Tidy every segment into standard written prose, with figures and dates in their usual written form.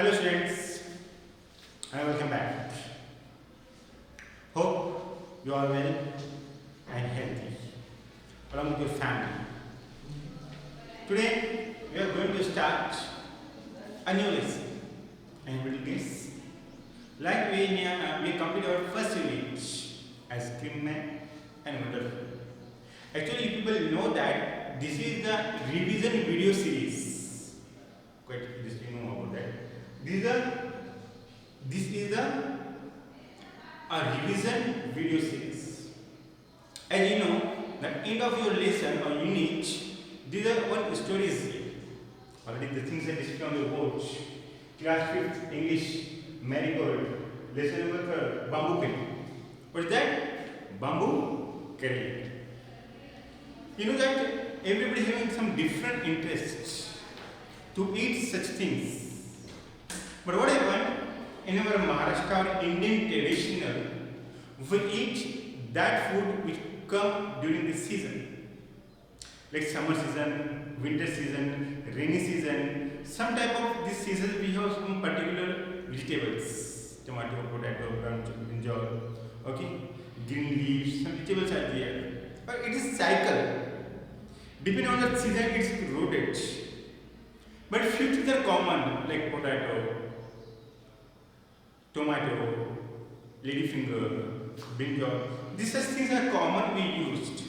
Hello students, and welcome back. Hope you are well and healthy along with your family. Today we are going to start a new lesson, and you will guess. Like we complete our first unit as criminal and wonderful. Actually, people know that this is the revision video series. Quite this we know about that. This is a revision video series. As you know, the end of your lesson or unit, these are one stories here. Already the things are displayed on the board. Class 5th English Marigold. Lesson number 3, bamboo curry. What is that? Bamboo curry. You know that everybody having some different interests to eat such things. But what happened in our Maharashtra or Indian traditional, we eat that food which come during the season, like summer season, winter season, rainy season. Some type of this season we have some particular vegetables, tomato, potato, brinjal, okay, green leaves. Some vegetables are there, but it is cycle. Depending on the season, it's rotated. But few things are common like potato, tomato, ladyfinger, brinjal. These such things are common we used.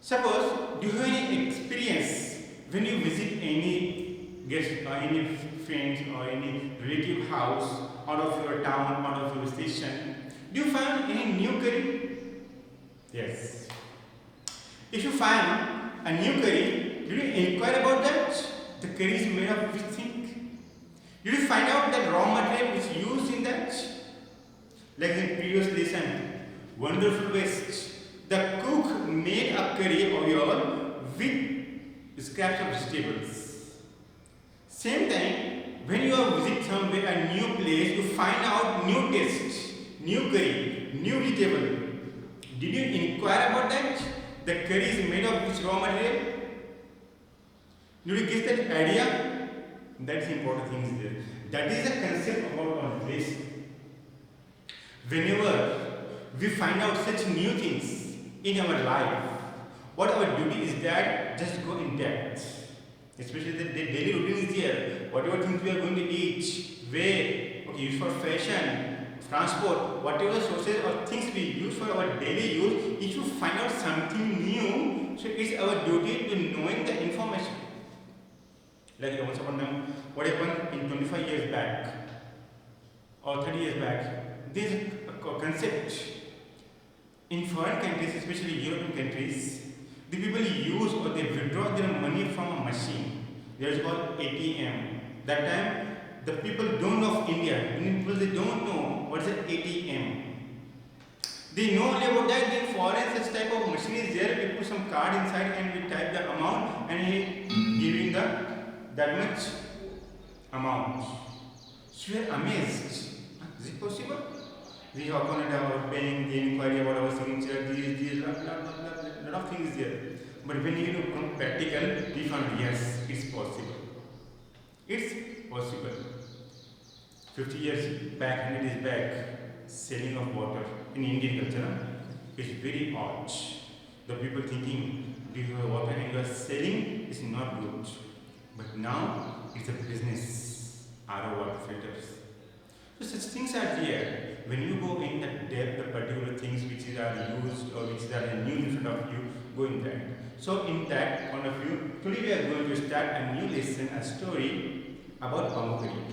Suppose, do you have any experience when you visit any guest or any friends or any relative house out of your town, out of your station? Do you find any new curry? Yes. If you find a new curry, do you inquire about that? The curry is made of which thing? Did you find out the raw material which is used in that? Like in the previous lesson, wonderful waste. The cook made a curry oil with scraps of vegetables. Same time, when you are visit somewhere a new place, you find out new taste, new curry, new vegetable. Did you inquire about that? The curry is made of which raw material? Did you get that idea? That's the important thing there. That is the concept about our place. Whenever we find out such new things in our life, what our duty is that just go in depth. Especially the daily routine is there. Whatever things we are going to eat, where, okay, use for fashion, transport, whatever sources or things we use for our daily use, if you find out something new, so it's our duty to knowing the information. Like once upon a time, what happened in 25 years back or 30 years back, there is a concept in foreign countries, especially European countries, the people use or they withdraw their money from a machine. That is called ATM. That time, the people don't know of India. Indian people, they don't know what is an ATM. They know only about that. In foreign, such type of machine is there. We put some card inside and we type the amount and he giving that much amount. So we are amazed. Is it possible? We have opened our paying, the inquiry about our signature, these, lot of things there. But when you become practical, we found yes, it's possible. It's possible. 50 years back, 100 years back, selling of water in Indian culture is very odd. The people thinking, do you have water and you are selling is not good. But now it's a business, RO water filters. So such things are there. When you go in the depth, the particular things which are used or which are new in front of you, go in that. So in that point of view, today we are going to start a new lesson, a story about bamboo curry.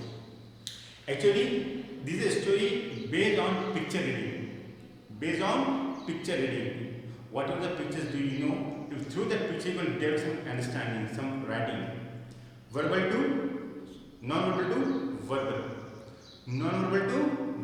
Actually, this is a story based on picture reading. Based on picture reading. What are the pictures do you know? Through that picture you will get some understanding, some writing. Verbal to non-verbal to verbal. Non-verbal to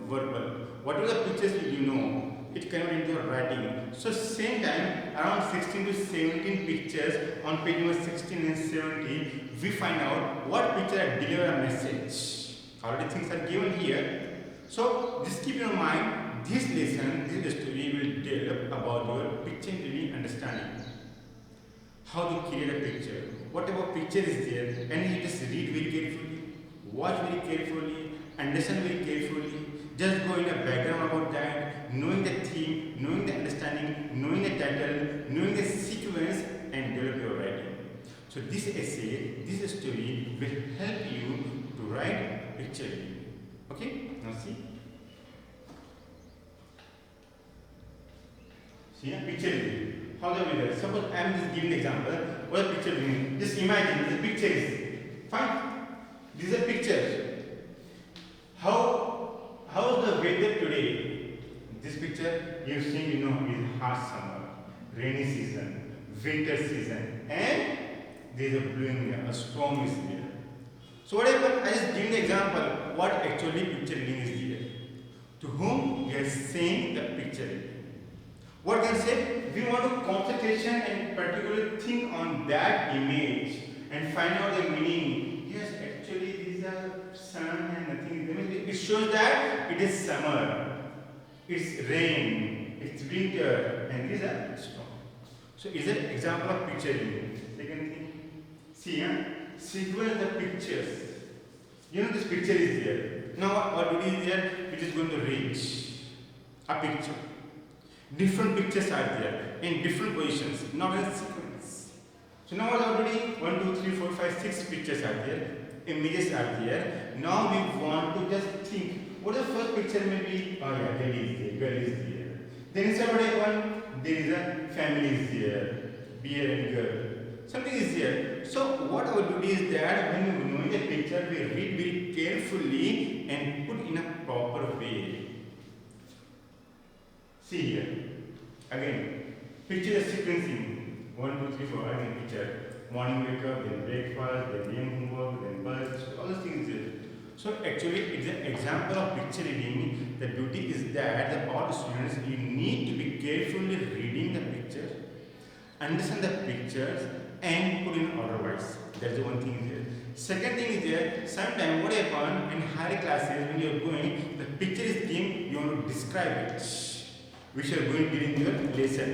verbal. What are the pictures you know? It convert into writing. So same time, around 16 to 17 pictures on page number 16 and 17, we find out what picture deliver a message. Already things are given here. So just keep in mind, this lesson, this story will develop about your picture reading understanding. How to create a picture. Whatever picture is there, and you just read very carefully. watch very carefully, understand very carefully, just go in a background about that, knowing the theme, knowing the understanding, knowing the title, knowing the sequence, and develop your writing. So this essay, this story will help you to write picture reading. Okay? Now see. See a picture reading. How do we do? Suppose I am just giving the example. What a picture reading? Just imagine this picture is fine. This is a picture. How is the weather today? This picture you see, you know, is hot summer, rainy season, winter season, and there is a blowing air, a storm is there. So what happened? I just give the example what actually picture reading is here. To whom we are saying the picture reading. What can say? We want to concentration and particular think on that image and find out the meaning. Yes, actually this is a sun and nothing. It shows that it is summer, it's rain, it's winter, and this is a storm. So it's an example of picture reading. Second thing, see, sequence the pictures. You know this picture is there. Now what it is there, which is going to reach a picture. Different pictures are there in different positions, not in sequence. So now already 1, 2, 3, 4, 5, 6 pictures are there, images are there. Now we want to just think, what the first picture may be? Oh yeah, lady is there, girl is there. Then inside what one, there is a family is there, bear and girl. Something is there. So what our duty is that when you know the picture, we read very carefully and put in a proper way. See here. Again, picture the sequencing. 1, 2, 3, 4. Again, picture. Morning wake up, then breakfast, then game homework, then bus. All those things there. So actually, it's an example of picture reading. The duty is that all students, you need to be carefully reading the picture, understand the pictures, and put in order wise. That's the one thing there. Second thing is there, sometimes what happens in higher classes when you are going, the picture is given, you want to describe it, which you are going to do in your lesson.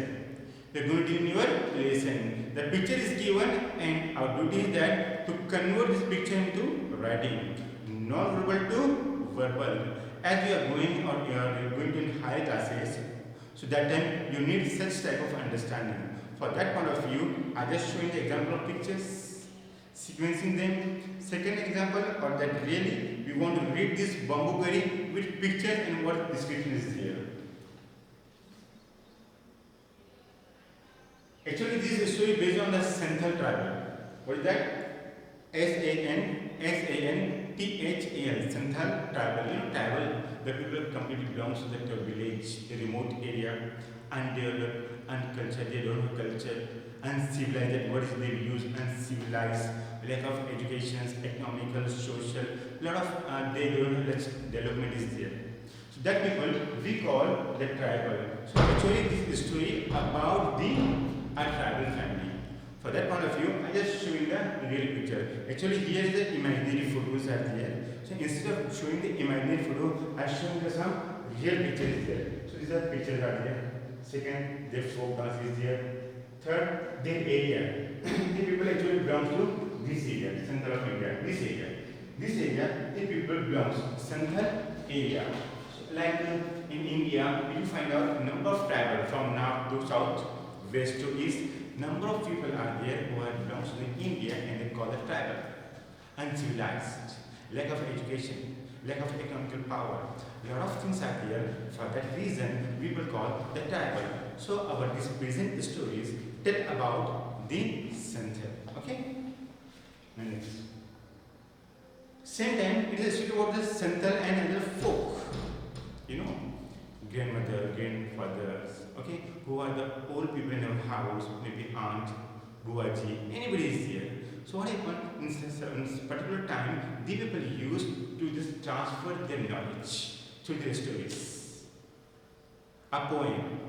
You are going to do in your lesson. The picture is given, and our duty is that to convert this picture into writing, non-verbal to verbal. As you are going or you are going to in higher classes, so that time you need such type of understanding. For that point of view, I just showing the example of pictures, sequencing them. Second example, or that really we want to read this bamboo query with pictures and what description is here. Actually, this is a story based on the Santhal tribe. What is that? S-A-N-T-H-A-L, Santhal tribal. You know, tribal, the people completely belongs to that village, a remote area, undeveloped, uncultured, they don't have culture, uncivilized, what is their use, uncivilized, lack of education, economical, social, lot of they don't have development is there. So that people we call the tribal. So actually this is a story about the tribal family. For that point of view, I just showing the real picture. Actually here is the imaginary photos are there. So instead of showing the imaginary photo, I show you some real pictures there. So these are pictures are there. Second, their folk dance is there. Third, their area. The people actually belong to this area, Santhal of India. This area, the people belongs to Santhal area. So like in India, you find out number of tribal from north to south, west to east. Number of people are there who are belongs to the India and they call it tribal. Uncivilized, lack of education, lack of economical power. A lot of things are there. For that reason, we will call the tribal. So our present stories tell about the Santhal. Okay? And next. Same time, it is a story about the Santhal and other folk. You know, grandmother, grandfathers, okay, who are the old people in our house, maybe aunt, buaji, anybody is here. So what happened in this particular time, the people used to just transfer their knowledge through their stories. A poem.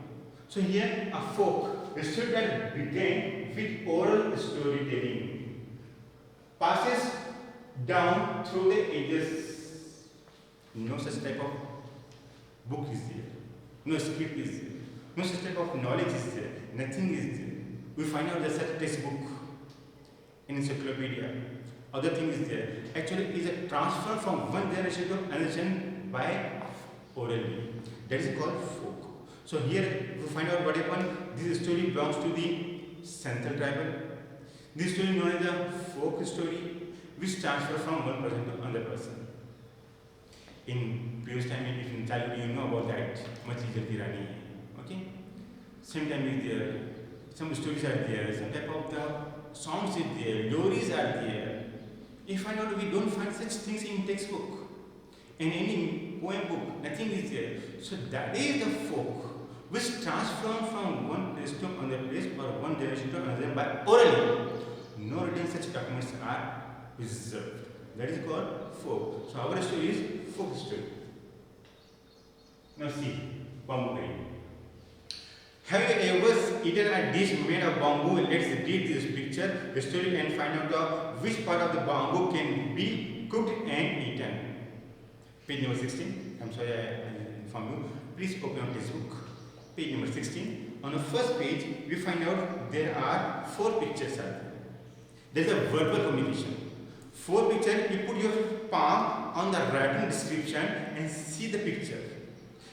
So here a folk, a story that began with oral storytelling, passes down through the ages. No such type of book is there. No script is there. No such type of knowledge is there. Nothing is there. We find out there's a textbook, encyclopedia, Other thing is there. Actually, is a transfer from one generation to another generation by orally. That is called folk. So here we find out what happened. This story belongs to the Santhal tribal. This story known as the folk story, which transfer from one person to another person. In previous time, if in childhood you know about that, Machli Jalti Rani. Okay? Same time is there. Some stories are there. Some type of the songs is there. Stories are there. You find out we don't find such things in textbook. In any poem book, nothing is there. So that is the folk, which transform from one place to another place or one generation to another by orally. No written such documents are preserved. That is called folk. So our story is folk story. Now see, bamboo curry. Have you ever eaten a dish made of bamboo? Let's read this picture, the story, and find out which part of the bamboo can be cooked and eaten. Page number 16. I'm sorry I inform you. Please open your textbook. Page number 16. On the first page, we find out there are 4 pictures. There is a verbal communication. 4 pictures. You put your palm on the written description and see the picture,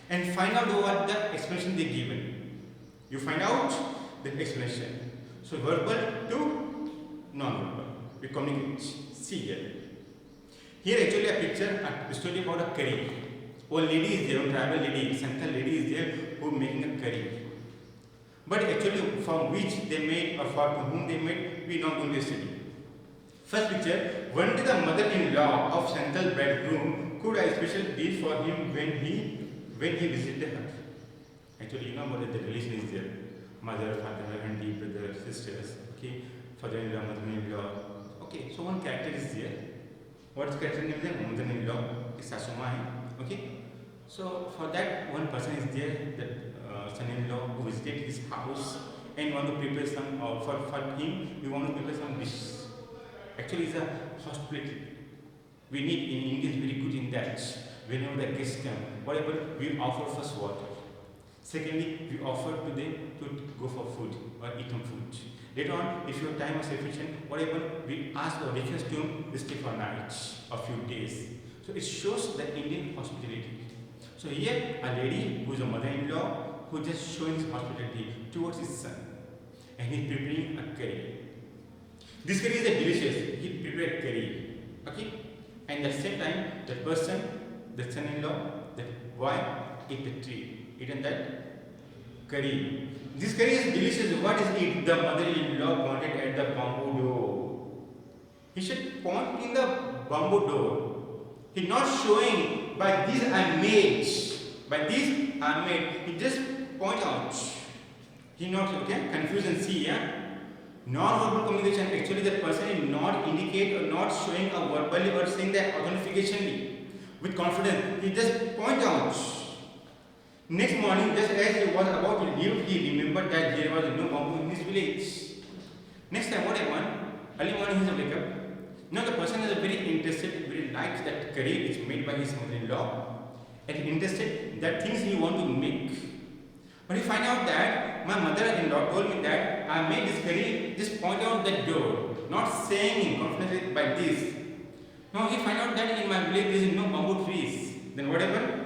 and find out what the explanation they given. You find out the explanation. So verbal to non-verbal. We communicate. See here. Here actually a picture, a story about a curry. One lady is there, a tribal lady, Santhal lady is there who making a curry. But actually from which they made or for whom they made, we not going to study. First picture, one day the mother-in-law of Santhal bridegroom cooked a special dish for him when he visited her. Actually, you know what the relation is there. Mother, father, auntie, brother, sisters, okay, father-in-law, mother-in-law. Okay, so one character is there. What's character name is there? Mother-in-law, is Sasuma, okay. So for that, one person is there, the son-in-law who visited his house and want to prepare some, for him, we want to prepare some dish. Actually, it's a hospitality. We need in India is very good in that. Whenever the guests come, whatever we offer first water. Secondly, we offer to them to go for food or eat some food. Later on, if your time is sufficient, whatever we ask or request to him, we stay for nights or few days. So it shows the Indian hospitality. So here, a lady who is a mother-in-law who just showing his hospitality towards his son, and he is preparing a curry. This curry is delicious. He prepared curry, okay, and at the same time, the person, the son-in-law, the boy, ate the tree, eaten that curry. This curry is delicious. What is it? The mother-in-law pointed at the bamboo door. He should point in the bamboo door. He not showing by these I made. By these I made. He just point out. He not okay. Confusion. See, yeah. Non-verbal communication. Actually, the person is not indicate or not showing a verbally or saying that authentication with confidence. He just point out. Next morning, just as he was about to leave, he remembered that there was no bamboo in his village. Next time, what happened? Early morning, he wake up. Now the person is very interested, very likes that curry which made by his mother-in-law, and interested that things he want to make. But he find out that my mother-in-law told me that I made this curry, just point out that door, not saying in confidence by this. Now he find out that in my village there is no bamboo trees. Then what happened?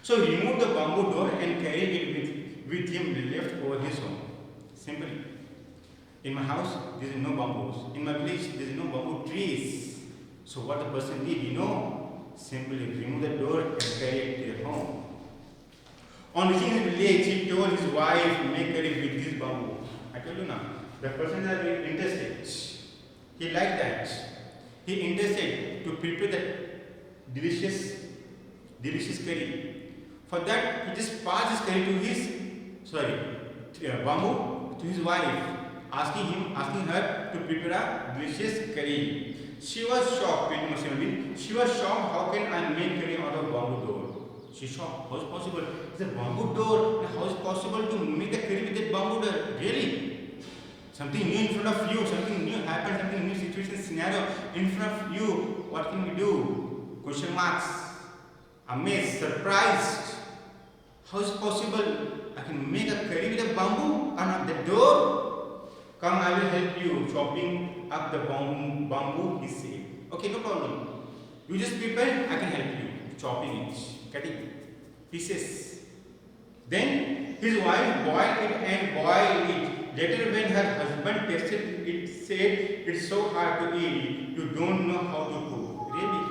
So he removed the bamboo door and carried it with him left over his home. Simply. In my house, there is no bamboos. In my village, there is no bamboo trees. So what the person did, simply remove the door and carry it to their home. On reaching his village, he told his wife, make curry with this bamboo. I told you now, the person is very interested. He liked that. He interested to prepare that delicious curry. For that, he just passed his curry to his, bamboo to his wife, asking her to prepare a delicious curry. She was shocked. She was shocked. How can I make curry out of bamboo door? She shocked. How is possible? It's a bamboo door. How is possible to make a curry with that bamboo door? Really? Something new in front of you. Something new happened. Something new situation scenario in front of you. What can we do? Question marks. Amazed, surprised. How is possible? I can make a curry with a bamboo and at the door. Come, I will help you. Chopping up the bamboo, he said. Okay, no problem. You just prepare, I can help you. Chopping it, cutting pieces. Then his wife boiled it and boiled it. Later when her husband tasted it, said, it's so hard to eat, you don't know how to cook. Really?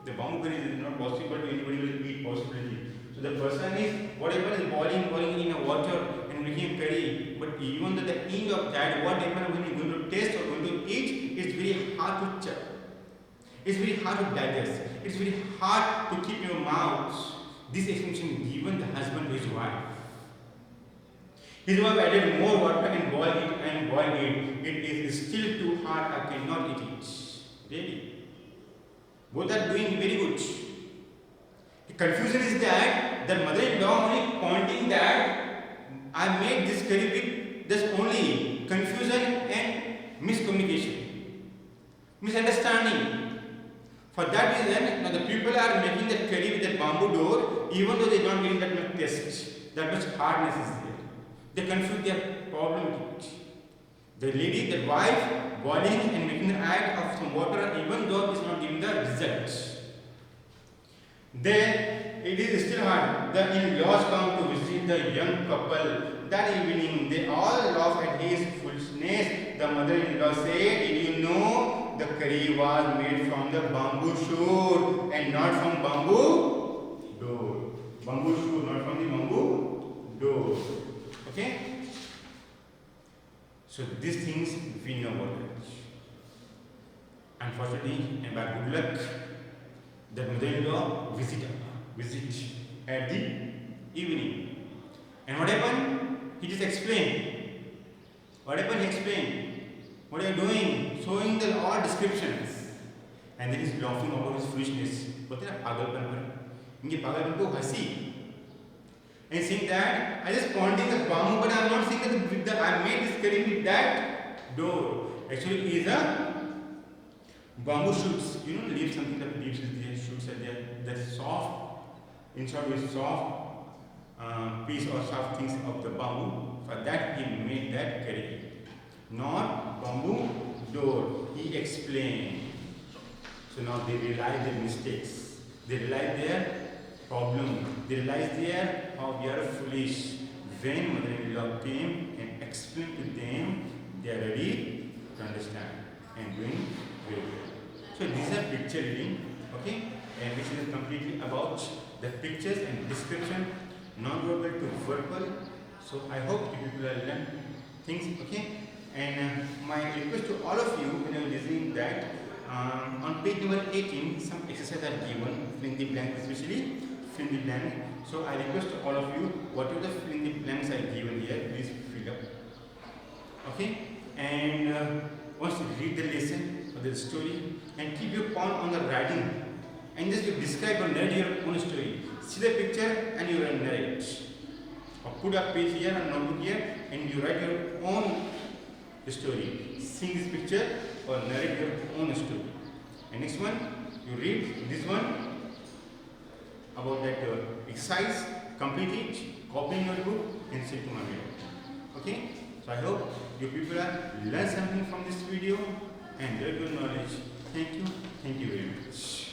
The bamboo curry is not possible to anybody will eat possibly. So the person is, whatever is boiling in a water and making a curry, but even at the end of that, whatever when you're going to taste or going to eat, it's very hard to chew. It's very hard to digest. It's very hard to keep your mouth. This explanation given the husband to his wife. His wife added more water and boiled it. It is still too hard. I cannot eat it. Really. Both are doing very good. The confusion is that the mother-in-law only pointing that I made this curry with just only confusion and miscommunication, misunderstanding. For that reason, now the people are making that curry with that bamboo door, even though they are not getting that much taste, that much hardness is there. They confuse their problem with it. The lady, the wife, boiling and making the add of some water, even though it's not giving the result. Then it is still hard. The in-laws come to visit the young couple. That evening, they all laugh at his foolishness. The mother-in-law said, did you know the curry was made from the bamboo shoot and not from bamboo door. Bamboo shoot, not from the bamboo door. Okay? So these things we know about it. Unfortunately, and by good luck, the mother-in-law visit at the evening. And what happened? He just explained. What happened? He explained. What are you doing? Showing the all descriptions. And then he's laughing about his foolishness. बोलते ना पागलपन पर इनके पागलपन को हंसी. And saying that I just pointing the bamboo, but I'm not saying that with the I made this curry with that door. Actually, it is a bamboo shoots. You know, leaves something that leaves is there, shoots are there. That's soft. In short, with soft piece or soft things of the bamboo. For that, he made that curry. Not bamboo door. He explained. So now they realize their mistakes. They realize their problem. They realize how we are foolish. When mother-in-law came and explained to them, they are ready to understand and doing very well. So these are picture reading, okay, and which is completely about the pictures and description, non-verbal to verbal. So I hope you people will learn things, okay. And my request to all of you when you are listening that on page number 18, some exercises are given, fill in the blank, especially fill in the blank. So I request to all of you, whatever the fill in the blanks are given here, please fill up. Okay? And once you read the lesson or the story and keep your palm on the writing and just you describe or narrate your own story. See the picture and you narrate. Or put a page here and notebook here and you write your own story. Sing this picture or narrate your own story. And next one, you read this one about that exercise, complete it, copy in your book and send to my mail. Okay? So I hope you people have learned something from this video and develop your knowledge. Thank you very much.